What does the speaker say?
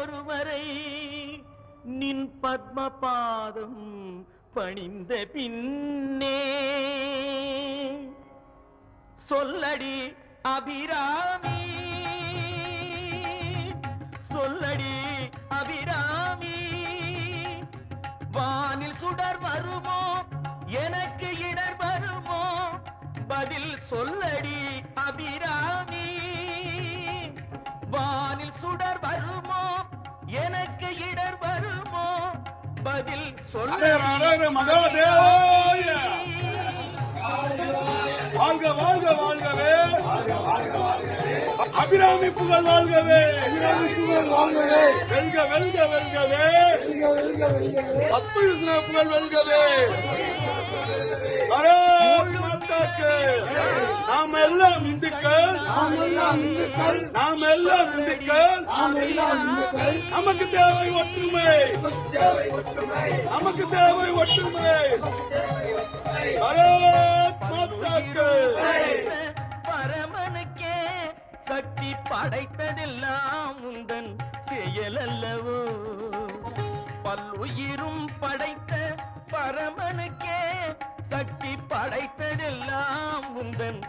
ஒருவரை நின் பத்ம பாதம் பணிந்த பின்னே சொல்லடி அபிராமி சொல்லடி அபிராமி வானில் சுடர் வருமோ எனக்கு இடர் வருமோ பதில் சொல்லடி அபிராமி வானில் சுடர் வருமோ எனக்கு இடர் வருமோ பதில் சொல்லடி மகாதேவாய வாழ்க வாழ்க வாழ்கவே அபிராமி புகழ் வாழ்கவே அபிராமி புகழ் வாழ்கவே வெல்க வெல்க வெல்கவே பத்மகிருஷ்ண புகழ் வெல்கவே பாரத் மாதாக்கு நாம் எல்லாம் இந்துக்கள் நாம் எல்லாம் இந்துக்கள் நமக்கு தேவை ஒற்றுமை நமக்கு தேவை ஒற்றுமை பாரத் மாதாக்கு பரமனுக்கே சக்தி படைத்ததெல்லாம் உந்தன் செயல் அல்லவோ பல்லுயிரும் படைத்த பரமனுக்கே சக்தி படைத்ததெல்லாம் உந்தன்